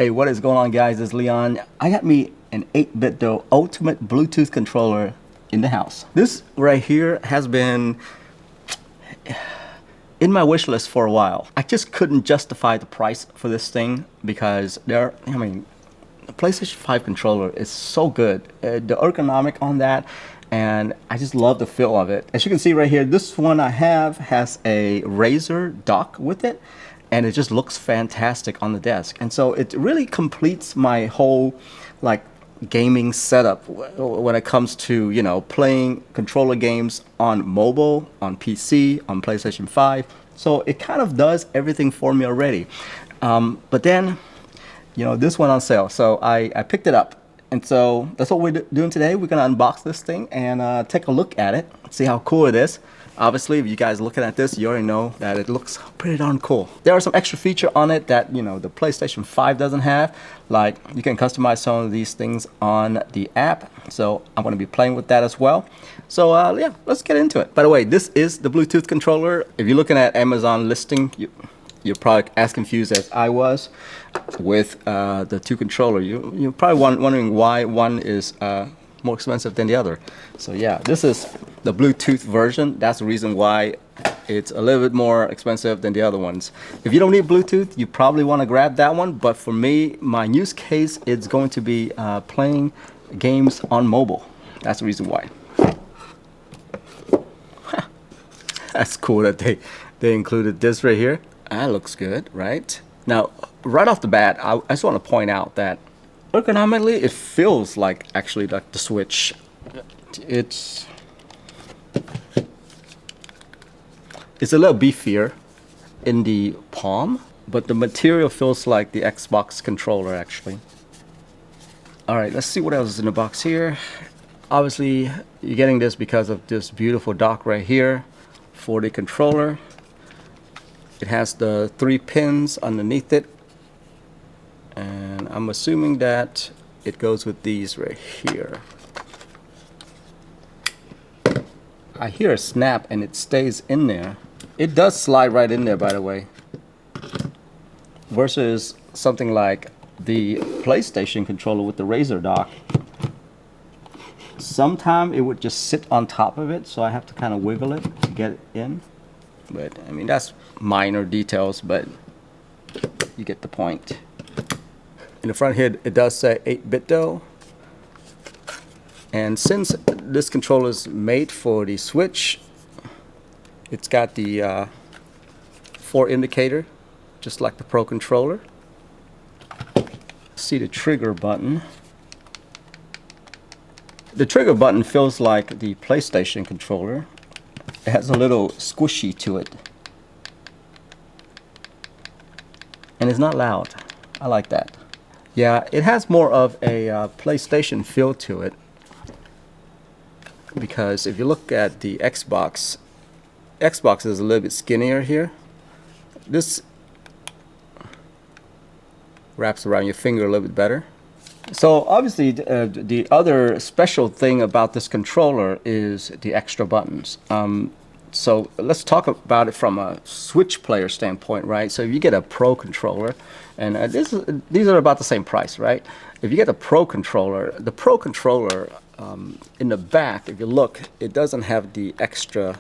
Hey, what is going on, guys? It's Leon. I got me an 8Bitdo Ultimate Bluetooth controller in the house. This right here has been in my wish list for a while. I just couldn't justify the price for this thing because the PlayStation 5 controller is so good. The ergonomic on that, and I just love the feel of it. As you can see right here, this one I have has a Razer dock with it, and it just looks fantastic on the desk. And so it really completes my whole like gaming setup when it comes to, you know, playing controller games on mobile, on PC, on PlayStation 5. So it kind of does everything for me already. But then, you know, this went on sale, so I picked it up. And so that's what we're doing today. We're gonna unbox this thing and take a look at it, see how cool it is. Obviously, if you guys are looking at this, you already know that it looks pretty darn cool. There are some extra features on it that, you know, the PlayStation 5 doesn't have. Like, you can customize some of these things on the app. So I'm gonna be playing with that as well. So yeah, let's get into it. By the way, this is the Bluetooth controller. If you're looking at Amazon listing, you're probably as confused as I was with the two controllers. You're probably wondering why one is more expensive than the other. So yeah, this is the Bluetooth version. That's the reason why it's a little bit more expensive than the other ones. If you don't need Bluetooth, you probably want to grab that one. But for me, my use case is going to be playing games on mobile. That's the reason why. That's cool that they included this right here. That looks good, right? Now, right off the bat, I just want to point out that ergonomically, it feels like actually like the Switch. It's a little beefier in the palm, but the material feels like the Xbox controller actually. All right, let's see what else is in the box here. Obviously, you're getting this because of this beautiful dock right here for the controller. It has the 3 pins underneath it, and I'm assuming that it goes with these right here. I hear a snap and it stays in there. It does slide right in there, by the way, versus something like the PlayStation controller with the Razer dock. Sometimes it would just sit on top of it, so I have to kind of wiggle it to get it in. But I mean, that's minor details, but you get the point. In the front here, it does say 8Bitdo. And since this controller is made for the Switch, it's got the 4 indicator, just like the Pro controller. See the trigger button. The trigger button feels like the PlayStation controller. It has a little squishy to it. And it's not loud. I like that. Yeah, it has more of a PlayStation feel to it. Because if you look at the Xbox is a little bit skinnier here. This wraps around your finger a little bit better. So obviously the other special thing about this controller is the extra buttons. So let's talk about it from a Switch player standpoint, right? So if you get a Pro controller, and these are about the same price, right? If you get a Pro controller, in the back, if you look, it doesn't have the extra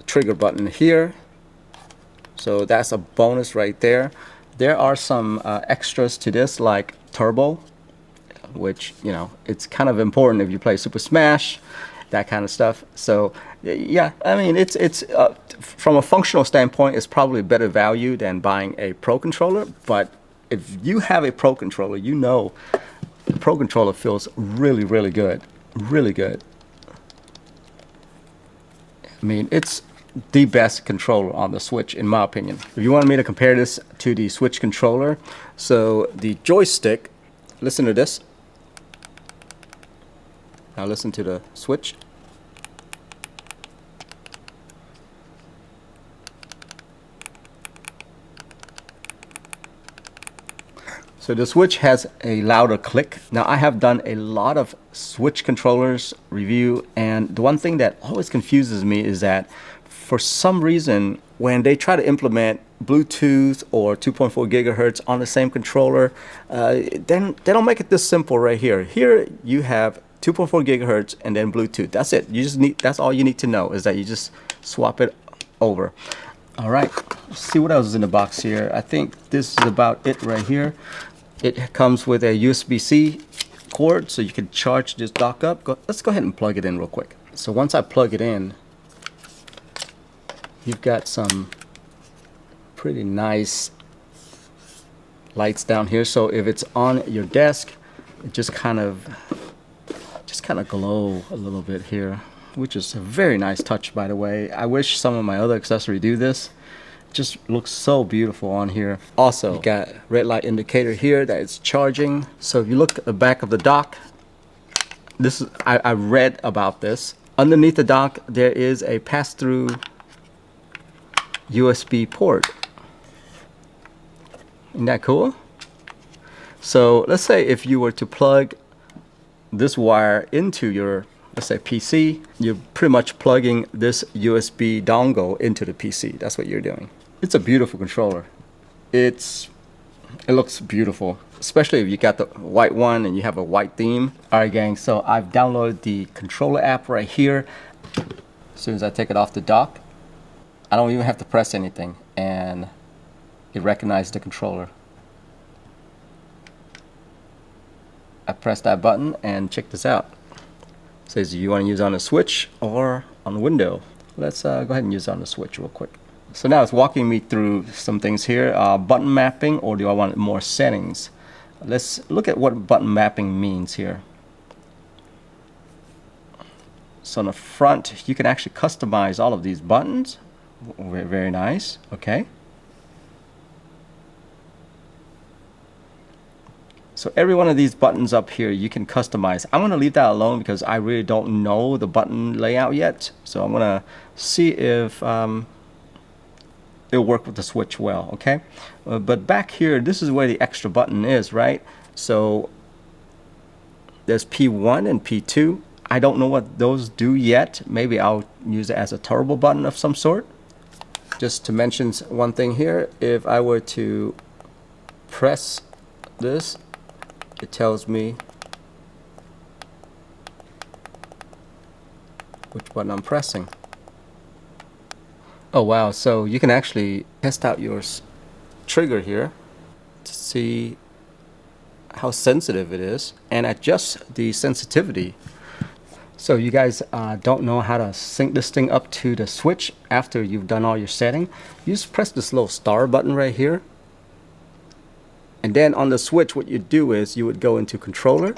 trigger button here. So that's a bonus right there. There are some extras to this, like Turbo, which, you know, it's kind of important if you play Super Smash, that kind of stuff. So yeah, I mean, it's from a functional standpoint, it's probably better value than buying a Pro controller. But if you have a Pro controller, you know the Pro controller feels really, really good. Really good. I mean, it's the best controller on the Switch, in my opinion. If you wanted me to compare this to the Switch controller, so the joystick, listen to this. Now listen to the Switch. So the Switch has a louder click. Now I have done a lot of Switch controllers review, and the one thing that always confuses me is that for some reason when they try to implement Bluetooth or 2.4 gigahertz on the same controller, then they don't make it this simple right here. Here you have 2.4 gigahertz and then Bluetooth. That's it. You just need, that's all you need to know, is that you just swap it over. All right, let's see what else is in the box here. I think this is about it right here. It comes with a USB-C cord, so you can charge this dock up. Let's go ahead and plug it in real quick. So once I plug it in, you've got some pretty nice lights down here. So if it's on your desk, it just kind of glow a little bit here, which is a very nice touch, by the way. I wish some of my other accessories do this. It just looks so beautiful on here. Also, you got red light indicator here that it's charging. So if you look at the back of the dock, this is, I read about this. Underneath the dock, there is a pass-through USB port. Isn't that cool? So let's say if you were to plug this wire into your, let's say, PC, you're pretty much plugging this USB dongle into the PC. That's what you're doing. It's a beautiful controller. It looks beautiful, especially if you got the white one and you have a white theme. All right, gang, so I've downloaded the controller app right here. As soon as I take it off the dock, I don't even have to press anything, and it recognizes the controller. I press that button and check this out. It says you want to use on the switch or on the window. Let's go ahead and use on the switch real quick. So now it's walking me through some things here. Button mapping, or do I want more settings? Let's look at what button mapping means here. So on the front, you can actually customize all of these buttons. Very, very nice. Okay. So every one of these buttons up here you can customize. I'm going to leave that alone because I really don't know the button layout yet. So I'm going to see if it'll work with the switch well. Okay. But back here, this is where the extra button is, right? So there's P1 and P2. I don't know what those do yet. Maybe I'll use it as a turbo button of some sort. Just to mention one thing here, if I were to press this, it tells me which button I'm pressing. Oh wow, so you can actually test out your trigger here to see how sensitive it is and adjust the sensitivity. So you guys don't know how to sync this thing up to the switch after you've done all your setting. You just press this little star button right here. And then on the switch, what you do is you would go into controller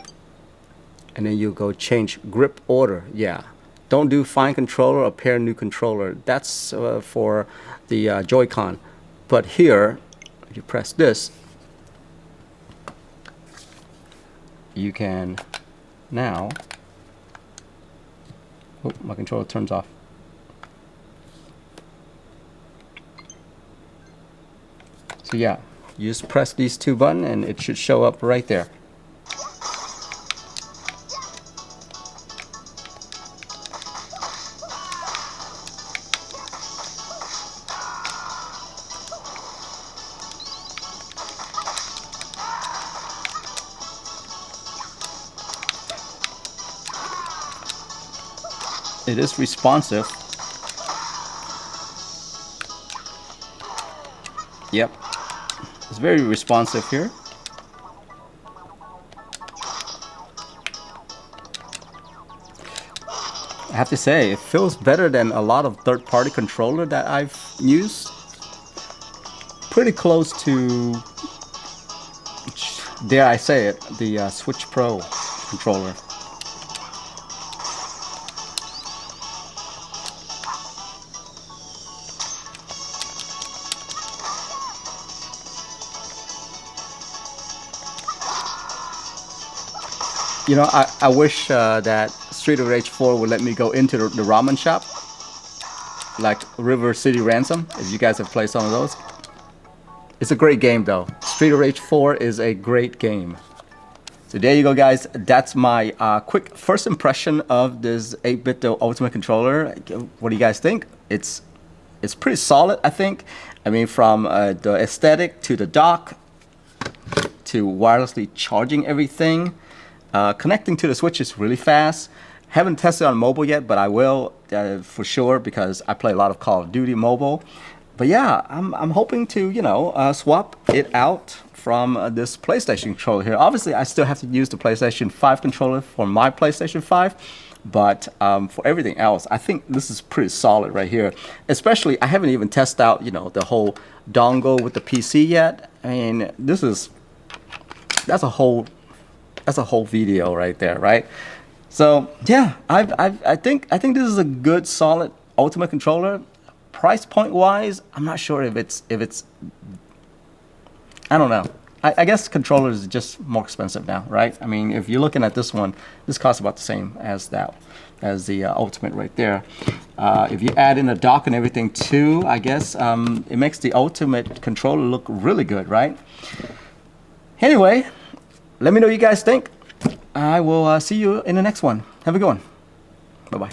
and then you go change grip order. Yeah, don't do find controller or pair new controller. That's for the Joy-Con. But here, if you press this, you can now, oh, my controller turns off. So yeah, you just press these two buttons and it should show up right there. It is responsive. Yep. It's very responsive here. I have to say, it feels better than a lot of third-party controller that I've used. Pretty close to, dare I say it, the Switch Pro controller. You know, I wish that Street of Rage 4 would let me go into the ramen shop, like River City Ransom, if you guys have played some of those. It's a great game though. Street of Rage 4 is a great game. So there you go, guys. That's my quick first impression of this 8BitDo Ultimate Controller. What do you guys think? It's pretty solid, I think. I mean, from the aesthetic to the dock to wirelessly charging everything. Connecting to the switch is really fast. Haven't tested on mobile yet, but I will for sure because I play a lot of Call of Duty mobile. But yeah, I'm hoping to, you know, swap it out from this PlayStation controller here. Obviously, I still have to use the PlayStation 5 controller for my PlayStation 5. But for everything else, I think this is pretty solid right here. Especially, I haven't even tested out, you know, the whole dongle with the PC yet. I mean, that's a whole video right there, right? So yeah, I think this is a good, solid Ultimate controller. Price point wise, I'm not sure if it's I don't know. I guess controllers are just more expensive now, right? I mean, if you're looking at this one, this costs about the same as the Ultimate right there. If you add in a dock and everything too, I guess it makes the Ultimate controller look really good, right? Anyway, let me know what you guys think. I will see you in the next one. Have a good one. Bye-bye.